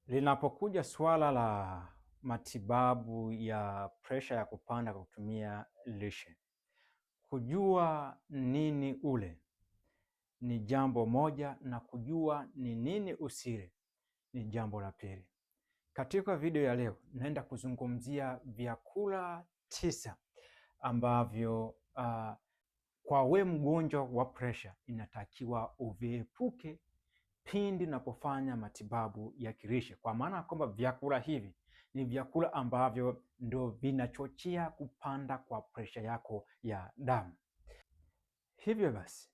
Linapokuja swala la matibabu ya presha ya kupanda kwa kutumia lishe, kujua nini ule ni jambo moja na kujua ni nini usile ni jambo la pili. Katika video ya leo naenda kuzungumzia vyakula 9 ambavyo kwa we mgonjwa wa presha inatakiwa uviepuke pindi unapofanya matibabu ya kilishe, kwa maana kwamba vyakula hivi ni vyakula ambavyo ndo vinachochea kupanda kwa presha yako ya damu. Hivyo basi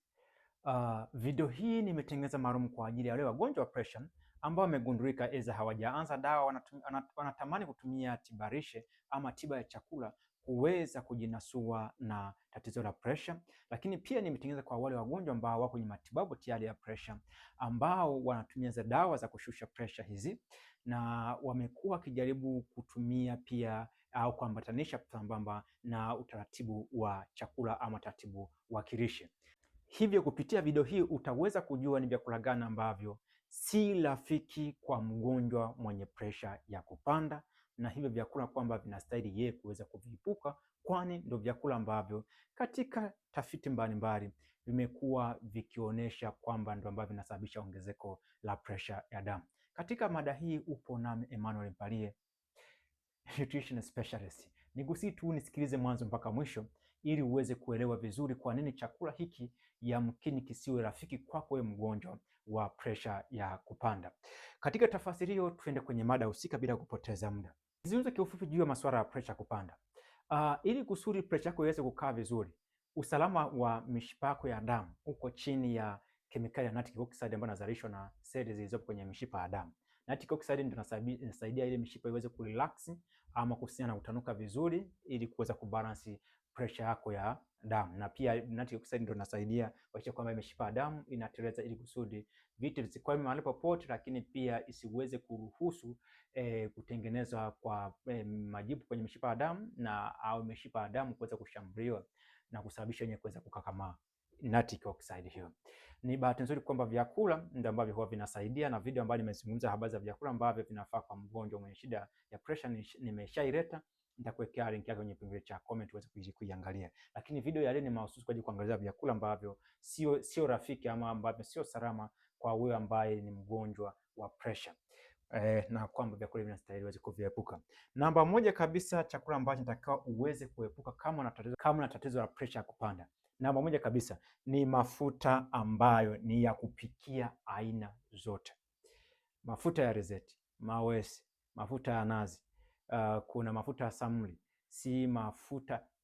video hii nimetengeneza maalum kwa ajili ya wale wagonjwa wa presha ambao wamegundulika eza hawajaanza dawa, wanatamani kutumia tiba lishe ama tiba ya chakula kuweza kujinasua na tatizo la presha. Lakini pia nimetengeneza kwa wale wagonjwa ambao wako kwenye matibabu tayari ya presha, ambao wanatumia za dawa za kushusha presha hizi na wamekuwa wakijaribu kutumia pia au kuambatanisha sambamba na utaratibu wa chakula ama utaratibu wa kilishe. Hivyo kupitia video hii utaweza kujua ni vyakula gani ambavyo si rafiki kwa mgonjwa mwenye presha ya kupanda, na hivyo vyakula kwamba vinastahili yeye kuweza kuviepuka, kwani ndio vyakula ambavyo katika tafiti mbalimbali vimekuwa vikionyesha kwamba ndio ambavyo vinasababisha ongezeko la presha ya damu. Katika mada hii upo nami Emmanuel Mpalie, nutrition specialist. Nigusi tu nisikilize mwanzo mpaka mwisho ili uweze kuelewa vizuri kwa nini chakula hiki yamkini kisiwe rafiki kwako wewe mgonjwa wa presha ya kupanda. Katika tafasiri hiyo, tuende kwenye mada husika bila kupoteza muda. Nizungumze kiufupi juu ya masuala ya presha kupanda. Ili kusudi presha yako iweze kukaa vizuri, usalama wa mishipa yako ya damu uko chini ya kemikali ya nitric oxide ambayo inazalishwa na seli zilizopo kwenye mishipa ya damu. Nitric oxide ndio inasaidia ile mishipa iweze kurelax ama kuhusiana na kutanuka vizuri ili kuweza kubalance pressure yako ya damu, na pia nitric oxide ndio inasaidia kuhakikisha kwamba mishipa ya damu inateleza ili kusudi vitu visikwame mahali popote, lakini pia isiweze kuruhusu kutengenezwa kwa majibu kwenye mishipa ya damu na au mishipa ya damu kuweza kushambuliwa na kusababisha yenyewe kuweza kukakamaa. Nitric oxide hiyo. Ni bahati nzuri kwamba vyakula ndio ambavyo huwa vinasaidia, na video ambayo nimezungumza habari za vyakula ambavyo vinafaa kwa mgonjwa mwenye shida ya pressure nimeshaileta. Nitakuwekea link yake kwenye kipengele cha comment uweze kuiangalia. Lakini video ya leo ni mahususi kwa ajili kuangalia vyakula ambavyo sio rafiki ama ambavyo sio salama kwa wewe ambaye ni mgonjwa wa pressure. Na kwamba vyakula vinastahili uweze kuviepuka. Namba moja kabisa, chakula ambacho nataka uweze kuepuka kama una tatizo la pressure ya kupanda. Namba moja kabisa ni mafuta ambayo ni ya kupikia aina zote. Mafuta ya alizeti, mawese, mafuta ya nazi, kuna mafuta ya samli, si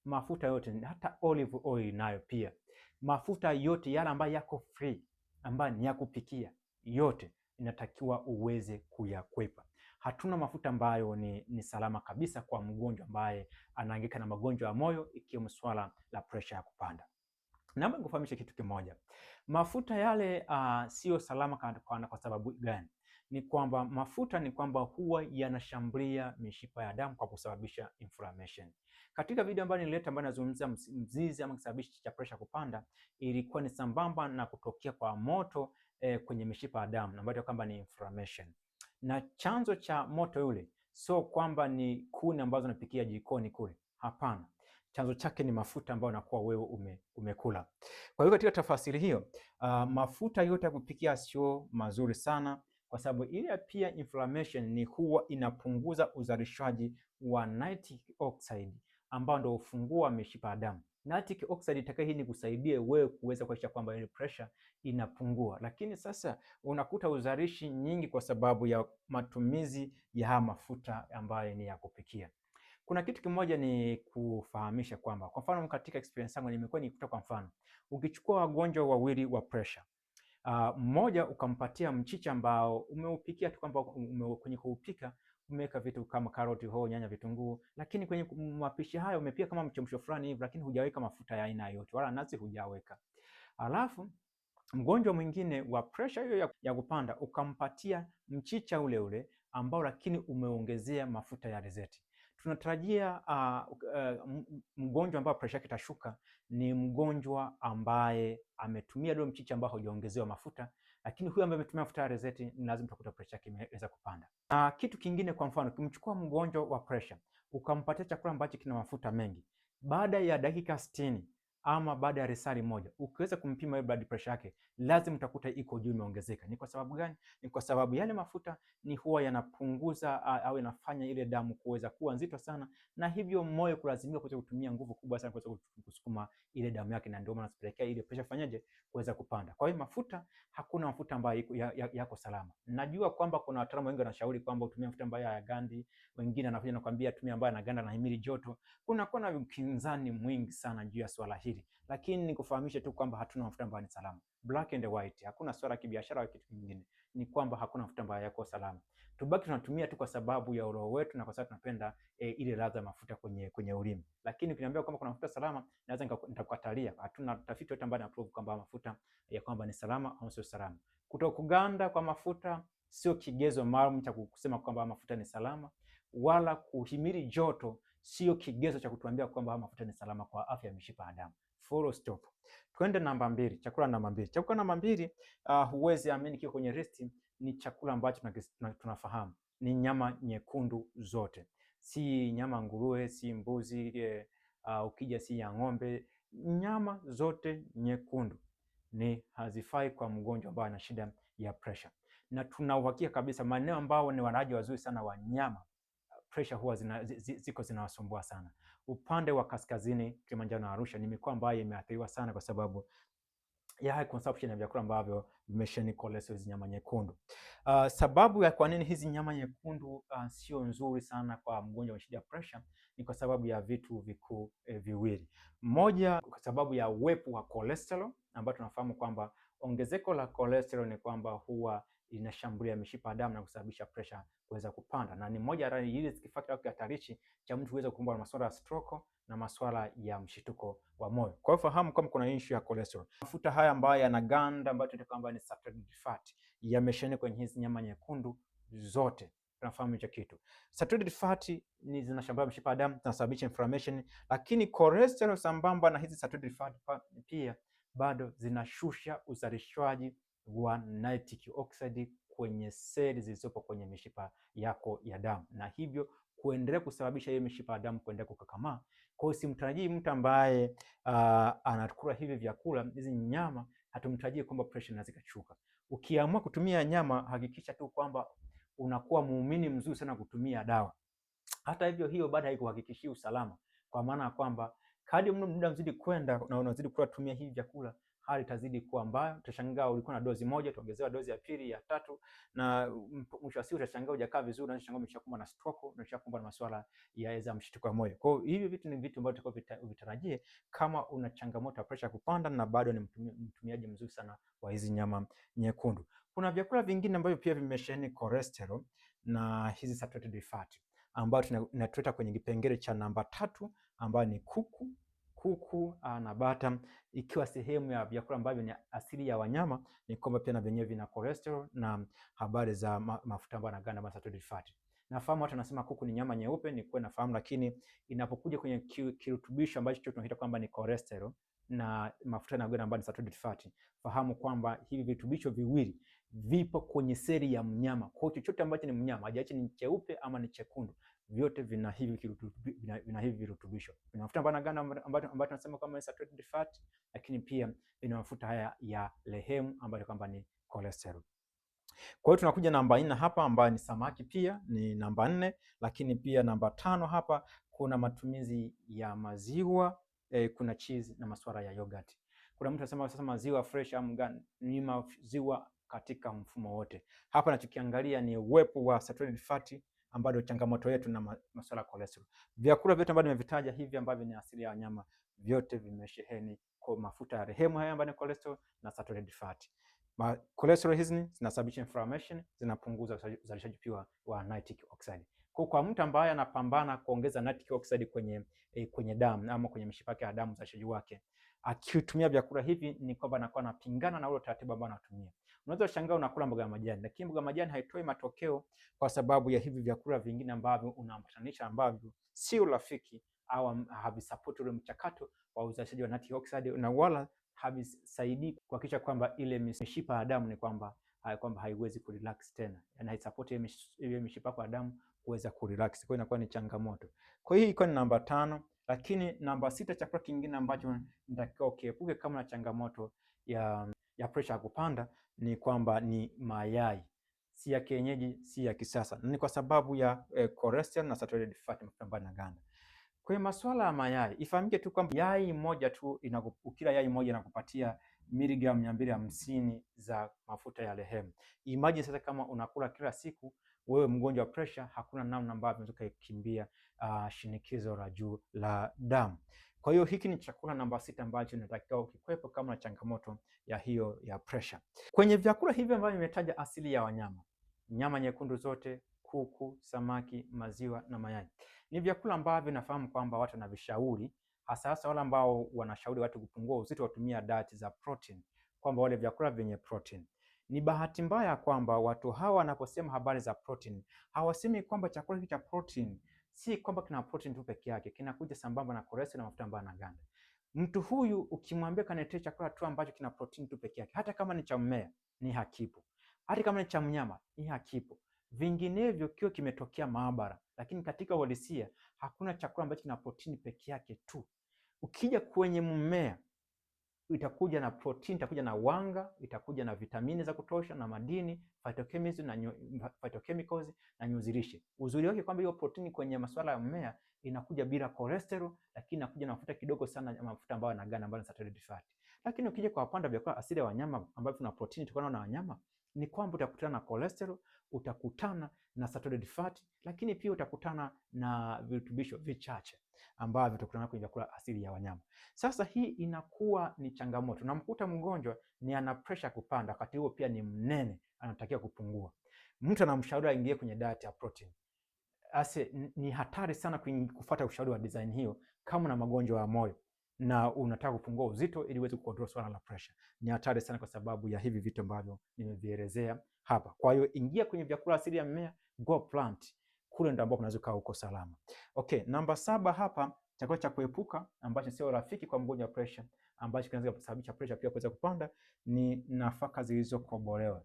mafuta yote, hata olive oil nayo pia. Mafuta yote yale ambayo yako free, ambayo ni ya kupikia, yote inatakiwa uweze kuyakwepa. Hatuna mafuta ambayo ni salama kabisa kwa mgonjwa ambaye anahangaika na magonjwa ya moyo, ikiwemo swala la pressure ya kupanda. Naomba nikufahamishe kitu kimoja. Mafuta yale sio salama kwa sababu gani? Ni kwamba mafuta ni kwamba huwa yanashambulia mishipa ya damu kwa kusababisha inflammation. Katika video ambayo nilileta ambayo nazungumzia mzizi ama kisababishi cha pressure kupanda, ilikuwa ni sambamba na kutokea kwa moto kwenye mishipa ya damu ambayo kwamba ni inflammation. Na chanzo cha moto yule sio kwamba ni kuni ambazo unapikia jikoni kule. Hapana. Chanzo chake ni mafuta ambayo unakuwa wewe umekula. Kwa hiyo katika tafasiri hiyo, mafuta yote ya kupikia sio mazuri sana, kwa sababu ile pia inflammation ni huwa inapunguza uzalishaji wa nitric oxide ambao ndio ufungua mishipa ya damu. Nitric oxide itakayo hii ni kusaidia wewe kuweza kuhakikisha kwamba ile pressure inapungua, lakini sasa unakuta uzalishi nyingi kwa sababu ya matumizi ya haya mafuta ambayo ni ya kupikia. Kuna kitu kimoja ni kufahamisha kwamba kwa mfano katika experience yangu nimekuwa nikuta, kwa mfano ukichukua wagonjwa wawili wa pressure, mmoja ukampatia mchicha ambao umeupikia tu kwamba kwenye kuupika umeweka vitu kama karoti, hoho, nyanya, vitunguu, lakini kwenye mapishi hayo umepika kama mchemsho fulani hivi, lakini hujaweka mafuta ya aina yote wala nazi hujaweka. Alafu mgonjwa mwingine wa pressure hiyo ya kupanda ukampatia mchicha ule ule ambao lakini umeongezea mafuta ya alizeti. Tunatarajia mgonjwa ambaye pressure yake itashuka ni mgonjwa ambaye ametumia leo mchicha ambao hujaongezewa mafuta, lakini huyu ambaye ametumia mafuta ya alizeti ni lazima utakuta pressure yake imeweza kupanda. Na kitu kingine, kwa mfano ukimchukua mgonjwa wa pressure ukampatia chakula ambacho kina mafuta mengi, baada ya dakika 60 ama baada ya risali moja ukiweza kumpima ile blood pressure yake, lazima utakuta iko juu, imeongezeka. Ni kwa sababu gani? Ni kwa sababu yale mafuta ni huwa yanapunguza au yanafanya ile damu kuweza kuwa nzito sana, na hivyo moyo kulazimika kuweza kutumia nguvu kubwa sana kuweza kusukuma ile damu yake, na ndio maana inapelekea ile pressure fanyaje kuweza kupanda. Kwa hiyo mafuta, hakuna mafuta ambayo yako salama. Najua kwamba kuna wataalamu wengi wanashauri kwamba utumie mafuta ambayo hayagandi, wengine anakuja nakwambia tumia ambayo yanaganda na himili joto. Kunakuwa na ukinzani mwingi sana juu ya swala hili, lakini nikufahamishe tu kwamba hatuna mafuta ambayo ni salama. Black and white, hakuna swala ya kibiashara au kitu kingine, ni kwamba hakuna mafuta ambayo yako salama. Tubaki tunatumia tu kwa sababu ya uroho wetu na kwa sababu tunapenda ile ladha ya mafuta kwenye ulimi. Lakini ukiniambia kwamba kuna mafuta salama, naweza nitakukatalia. Hatuna tafiti yote ambayo inaprove kwamba mafuta ya kwamba ni salama au sio salama. Kutokuganda kwa mafuta sio kigezo maalum cha kusema kwamba mafuta ni salama, wala kuhimili joto sio kigezo cha kutuambia kwamba mafuta ni salama kwa afya ya mishipa ya damu. Full stop. Twende namba 2, chakula namba 2. Chakula namba 2, huwezi amini kiko kwenye listi, ni chakula ambacho tunafahamu ni nyama nyekundu zote, si nyama nguruwe, si mbuzi, ukija si ya ng'ombe, nyama zote nyekundu ni hazifai kwa mgonjwa ambaye ana shida ya pressure. Na tuna uhakika kabisa maeneo ambao ni walaji wazuri sana wa nyama, pressure huwa ziko zinawasumbua sana. Upande wa kaskazini, Kilimanjaro na Arusha, ni mikoa ambayo imeathiriwa sana kwa sababu ya high consumption ya vyakula ambavyo vimesheheni cholesterol, hizi nyama nyekundu. Sababu ya kwa nini hizi nyama nyekundu sio nzuri sana kwa mgonjwa wa shida ya pressure ni kwa sababu ya vitu vikuu viwili. Moja, kwa sababu ya uwepo wa cholesterol, ambayo tunafahamu kwamba ongezeko la cholesterol ni kwamba huwa inashambulia mishipa ya damu na kusababisha pressure kuweza kupanda, na ni moja ya risk factor au kihatarishi cha mtu kuweza kukumbwa na masuala ya stroke na masuala ya mshituko wa moyo. Kwa hiyo fahamu kama kuna issue ya cholesterol. Mafuta haya ambayo yanaganda, ambayo tunataka kwamba ni saturated fat, yamesheheni kwenye hizi nyama nyekundu zote. Tunafahamu hicho kitu. Saturated fat ni zinashambulia mishipa ya damu, zinasababisha inflammation, lakini cholesterol sambamba na hizi saturated fat pia bado zinashusha uzalishwaji wa nitric oxide kwenye seli zilizopo kwenye mishipa yako ya damu, na hivyo kuendelea kusababisha hiyo mishipa ya damu kuendelea kukakamaa. Kwa hiyo simtarajii mtu ambaye anakula hivi vyakula, hizi nyama, hatumtarajii kwamba pressure inaweza ikashuka. Ukiamua kutumia nyama, hakikisha tu kwamba unakuwa muumini mzuri sana kutumia dawa. Hata hivyo, hiyo bado haikuhakikishii usalama, kwa maana ya kwamba kadri muda mzidi kwenda na unazidi kula tumia hivi vyakula, hali itazidi kuwa mbaya. Utashangaa ulikuwa na dozi moja, utaongezewa dozi ya pili, ya tatu, na mwisho wa siku utashangaa hujakaa vizuri, na utashangaa umeshakumbwa na stroke, umeshakumbwa na masuala ya mshtuko wa moyo. Kwa hiyo hivi vitu ni vitu ambavyo tutakao vitarajie kama una changamoto ya pressure kupanda na bado ni mtumiaji mzuri sana wa hizi nyama nyekundu. Kuna vyakula vingine ambavyo pia vimesheheni cholesterol na hizi saturated fat, ambayo tunatuleta kwenye kipengele cha namba 3, ambayo ni kuku na bata. Ikiwa sehemu ya vyakula ambavyo ni asili ya wanyama, ni kwamba pia na vyenyewe vina cholesterol na habari za mafuta ambayo yanaganda na saturated fat. Nafahamu watu wanasema kuku ni nyama nyeupe, ni kweli nafahamu, lakini inapokuja kwenye kirutubisho ambacho tunaita kwamba ni cholesterol na mafuta yanaganda ambayo ni saturated fat, fahamu kwamba hivi virutubisho viwili vipo kwenye seli ya mnyama. Kwa hiyo chochote ambacho ni mnyama, hajaacha ni cheupe ama ni chekundu, vyote vina hivi virutubisho. Vina mafuta ambayo tunasema kama ni saturated fat, lakini pia vina mafuta haya ya lehemu ambayo kwamba ni cholesterol. Kwa hiyo tunakuja namba 4 hapa, ambayo ni samaki, pia ni namba 4, lakini pia namba 5 hapa kuna matumizi ya maziwa, kuna cheese na masuala ya yogurt. Kuna mtu anasema sasa maziwa fresh au gani? Ni maziwa katika mfumo wote. Hapa nachokiangalia ni uwepo wa saturated fat, ambayo changamoto yetu na masuala ya cholesterol. Vyakula vyote ambavyo nimevitaja hivi ambavyo ni asili ya wanyama, vyote vimesheheni kwa mafuta ya rehemu haya ambayo ni cholesterol na saturated fat. Cholesterol hizi zinasababisha inflammation, zinapunguza uzalishaji pia wa nitric oxide. Kwa mtu ambaye anapambana kuongeza nitric oxide kwenye damu ama kwenye mishipa ya damu, uzalishaji wake, akitumia vyakula hivi, ni kwamba anakuwa anapingana na ule taratibu ambao anatumia. Unaweza kushangaa unakula mboga ya majani, lakini mboga ya majani haitoi matokeo kwa sababu ya hivi vyakula vingine ambavyo unaambatanisha, ambavyo sio rafiki au havisupport ule mchakato wa uzalishaji wa nitric oxide, na wala havisaidii kuhakikisha kwamba ile mishipa ya damu ni kwamba kwamba haiwezi kurelax tena, yani haisupport ile mishipa yako ya damu kuweza kurelax, kwa hiyo inakuwa ni changamoto. Kwa hiyo iko ni namba 5. Lakini namba 6, chakula kingine ambacho nitakiwa ukiepuke kama na changamoto ya pressure ya kupanda ni kwamba ni mayai, si ya kienyeji, si ya kisasa. Ni kwa sababu ya cholesterol na saturated fat, mafuta ambayo yanaganda. Kwa hiyo masuala ya mayai, ifahamike tu kwamba yai moja tu ukila yai moja inakupatia miligramu 250 za mafuta ya rehemu. Imagine sasa kama unakula kila siku, wewe mgonjwa wa pressure, hakuna namna ambavyo unaweza kukimbia shinikizo la juu la damu. Kwa hiyo hiki ni chakula namba 6 ambacho inatakiwa ukikwepo kama na changamoto ya hiyo ya pressure. Kwenye vyakula hivi ambavyo nimetaja asili ya wanyama, nyama nyekundu zote, kuku, samaki, maziwa na mayai, ni vyakula ambavyo nafahamu kwamba watu wanavishauri, hasa wale ambao wanashauri watu kupungua uzito watumia diet za protein, kwamba wale vyakula vyenye protein. Ni bahati mbaya kwamba watu hawa wanaposema habari za protein, hawasemi kwamba chakula hiki cha protein si kwamba kina protein tu peke yake, kinakuja sambamba na cholesterol na mafuta ambayo yanaganda. Mtu huyu ukimwambia kaniletee chakula tu ambacho kina protein tu peke yake, hata kama ni cha mmea ni hakipo, hata kama ni cha mnyama ni hakipo, vinginevyo kio kimetokea maabara, lakini katika uhalisia hakuna chakula ambacho kina protein peke yake tu. Ukija kwenye mmea itakuja na protein, itakuja na wanga, itakuja na vitamini za kutosha na madini, phytochemicals na nyuzi lishe. Uzuri wake kwamba hiyo protein kwenye masuala ya mmea inakuja bila cholesterol, lakini inakuja na mafuta kidogo sana ya mafuta ambayo yanaganda, ambayo ni saturated fat. Lakini ukija kwa upande wa vyakula asili ya wanyama ambavyo tuna protein kutokana na wanyama, ni kwamba utakutana na cholesterol, utakutana na saturated fat, lakini pia utakutana na virutubisho vichache ambavyo utakutana kwenye vyakula asili ya wanyama. Sasa hii inakuwa ni changamoto. Namkuta mgonjwa ni ana pressure kupanda, wakati huo pia ni mnene, anatakiwa kupungua. Mtu anamshauri aingie kwenye diet ya protein. Ni hatari sana kufuata ushauri wa design hiyo kama na magonjwa ya moyo na unataka kupungua uzito ili uweze kucontrol swala la pressure. Ni hatari sana kwa sababu ya hivi vitu ambavyo nimevielezea hapa. Kwa hiyo ingia kwenye vyakula asili ya mmea, go plant. Kule ndo ambapo unaweza kuwa uko salama. Okay, namba 7 hapa, chakula cha kuepuka ambacho sio rafiki kwa mgonjwa wa pressure, ambacho kinaweza kusababisha pressure pia kuweza kupanda, ni nafaka zilizokobolewa.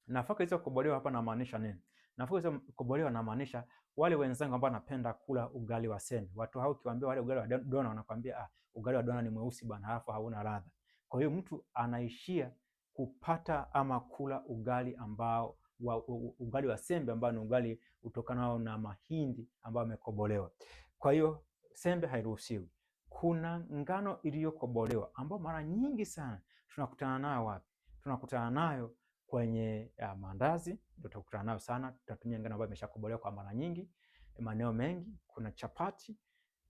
Nafaka zilizokobolewa hapa namaanisha nini? Nafaka zilizokobolewa namaanisha wale wenzangu ambao wanapenda kula ugali wa sembe. Watu hao ukiwaambia wale ugali wa dona, wanakuambia ugali wa dona ni mweusi bwana, halafu hauna ladha. Kwa hiyo mtu anaishia kupata ama kula ugali ambao ugali wa sembe ambao ni ugali utokanao na mahindi ambayo yamekobolewa. Kwa hiyo sembe hairuhusiwi. Kuna ngano iliyokobolewa ambayo mara nyingi sana tunakutana nayo wapi? Tunakutana nayo kwenye maandazi, ndio tutakutana nayo sana. Tutatumia ngano ambayo imeshakobolewa kwa mara nyingi, maeneo mengi. Kuna chapati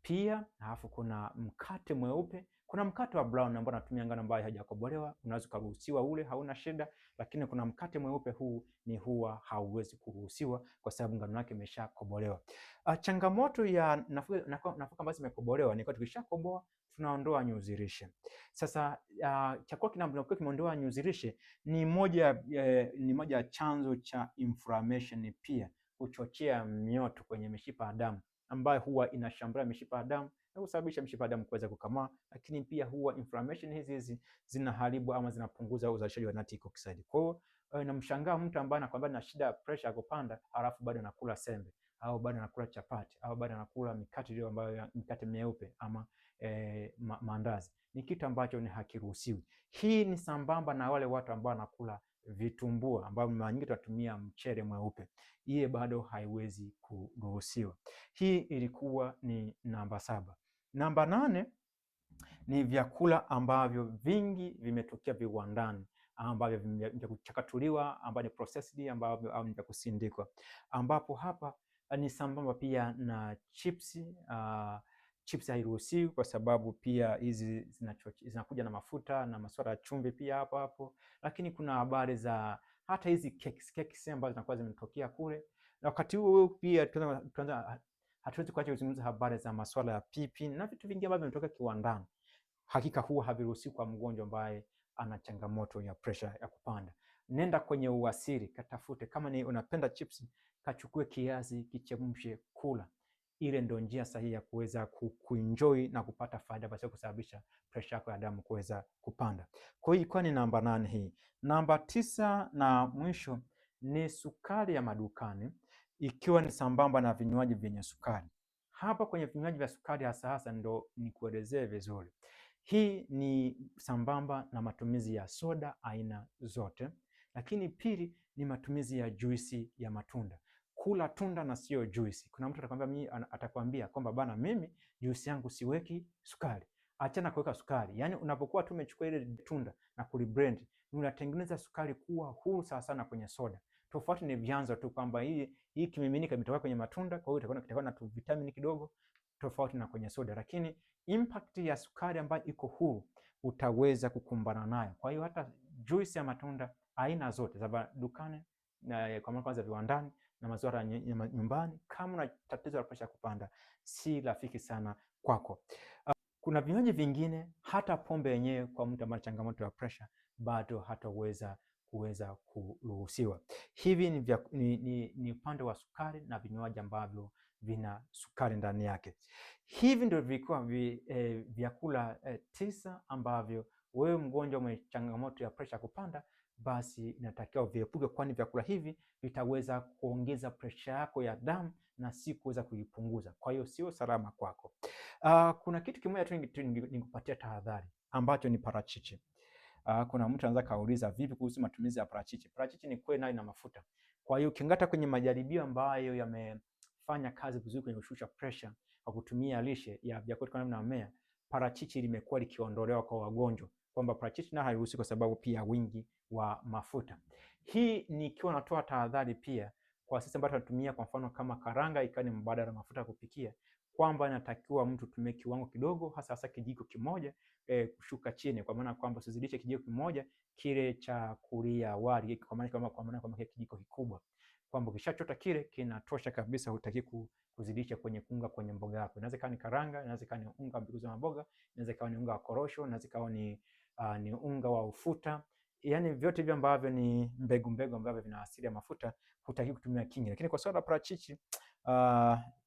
pia, halafu kuna mkate mweupe, kuna mkate wa brown ambao natumia ngano ambayo haijakobolewa, unaweza kuruhusiwa ule, hauna shida. Lakini kuna mkate mweupe, huu ni huwa hauwezi kuruhusiwa kwa sababu ngano yake imeshakobolewa. Changamoto ya nafaka ambazo zimekobolewa ni kwa tukishakoboa tunaondoa nyuzi lishe. Sasa chakula kinapokuwa kimeondoa nyuzi lishe ni moja ya chanzo cha inflammation, pia kuchochea mioto kwenye mishipa ya damu ambayo huwa inashambulia mishipa ya damu na kusababisha mishipa ya damu kuweza kukamaa. Lakini pia huwa inflammation hizi zinaharibu ama zinapunguza uzalishaji wa nitric oxide. Kwa hiyo namshangaa mtu ambaye anakuambia na shida ya pressure ya kupanda, halafu bado anakula sembe au bado anakula chapati au bado anakula mikate ile ambayo mikate meupe ama maandazi. Ni kitu ambacho ni hakiruhusiwi. Hii ni sambamba na wale watu ambao wanakula vitumbua ambao mara nyingi tunatumia mchele mweupe, iye bado haiwezi kuruhusiwa. Hii ilikuwa ni namba 7. Namba 8 ni vyakula ambavyo vingi vimetokea viwandani ambavyo vya kuchakatuliwa, ambavyo ni processed, ambavyo au ni vya kusindikwa, ambapo hapa ni sambamba pia na chipsi. Chips hairuhusiwi kwa sababu pia hizi zinakuja na mafuta na masuala ya chumvi pia hapo. Lakini kuna habari za hata hizi cakes ambazo zinakuwa zimetokea kule, na wakati huo pia hatuwezi kuacha kuzungumza habari za masuala ya pipi na vitu vingi ambavyo vinatoka kiwandani. Hakika huwa haviruhusiwi kwa mgonjwa ambaye ana changamoto ya pressure ya kupanda. Nenda kwenye uasili, katafute. Kama ni unapenda chips, kachukue kiazi, kichemshe, kula. ile ndio njia sahihi ya kuweza kuenjoy na kupata faida basi kusababisha pressure yako ya damu kuweza kupanda. Kwa hiyo ilikuwa ni namba 8 hii. Namba 9 na mwisho ni sukari ya madukani, ikiwa ni sambamba na vinywaji vyenye sukari. Hapa kwenye vinywaji vya sukari hasa ndo nikuelezee vizuri. Hii ni sambamba na matumizi ya soda aina zote, lakini pili ni matumizi ya juisi ya matunda. Kula tunda na sio juisi. Kuna mtu atakwambia kwamba bana, mimi juisi yangu siweki sukari. Achana kuweka sukari. Yaani unapokuwa tu umechukua ile tunda na kuliblend, unatengeneza sukari kuwa huru sawa sana kwenye soda. Tofauti ni vyanzo tu kwamba hii kimiminika kimetoka kwenye matunda, kwa hiyo kitakuwa na vitamini kidogo tofauti na kwenye soda, lakini impact ya sukari ambayo iko huru utaweza kukumbana nayo. Kwa hiyo hata juisi ya matunda aina zote za dukani na kwa maana kwanza viwandani na maziwa ya nyumbani, kama una tatizo la presha kupanda, si rafiki sana kwako. Kuna vinywaji vingine, hata pombe yenyewe kwa mtu ambaye changamoto ya presha bado hataweza kuruhusiwa. Hivi ni upande wa sukari na vinywaji ambavyo vina sukari ndani yake. Hivi ndio vilikuwa vyakula 9 ambavyo wewe mgonjwa mwenye changamoto ya presha kupanda basi inatakiwa viepuke, kwani vyakula hivi vitaweza kuongeza presha yako ya damu na si kuweza kuipunguza. Kwa hiyo sio salama kwako. Kuna kitu kimoja tu nikupatia tahadhari ambacho ni parachichi. Kuna mtu anaweza kauliza vipi kuhusu matumizi ya parachichi? Parachichi ni kweli nayo ina mafuta. Kwa hiyo ukingata kwenye majaribio ambayo yamefanya kazi vizuri kwenye kushusha pressure kwa kutumia lishe ya vyakula kama na mmea, parachichi limekuwa likiondolewa kwa wagonjwa, kwamba parachichi na hairuhusi kwa sababu pia wingi wa mafuta. Hii nikiwa natoa tahadhari pia kwa sisi ambao tunatumia kwa mfano kama karanga ikawa ni mbadala wa mafuta ya kupikia, kwamba inatakiwa mtu tumie kiwango kidogo, hasa kijiko kimoja kushuka chini, kwa maana kwamba usizidishe kijiko kimoja kile cha kulia wali, kwa maana kwamba kijiko kikubwa, kwamba ukishachota kile kinatosha kabisa, hutaki kuzidisha kwenye unga kwenye mboga yako. Inaweza kuwa ni karanga, inaweza kuwa ni unga mbegu za mboga, inaweza kuwa ni unga wa korosho, inaweza kuwa ni unga wa ufuta. Yaani vyote hivyo ambavyo ni mbegu ambavyo vina asili ya mafuta hutaki kutumia kingi. Lakini kwa swala la parachichi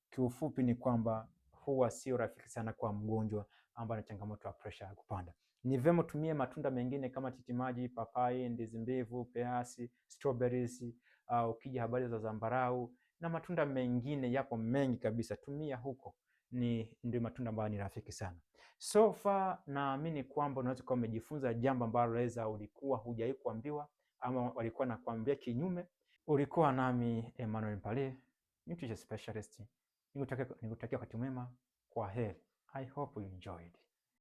kiufupi ni kwamba huwa sio rafiki sana kwa mgonjwa ambaye ana changamoto ya pressure ya kupanda. Ni vyema tumie matunda mengine kama tikitimaji, papai, ndizi mbivu, peasi, strawberries, ukija habari za zambarau na matunda mengine yapo mengi kabisa, tumia huko. Ndio matunda ambayo ni rafiki sana. So far naamini kwamba unaweza kuwa umejifunza jambo ambalo laweza ulikuwa hujawahi kuambiwa ama walikuwa nakwambia kinyume. Ulikuwa nami Emmanuel Mpale, nutrition specialist. Nikutakia wakati mwema. Kwa heri. I hope you enjoyed.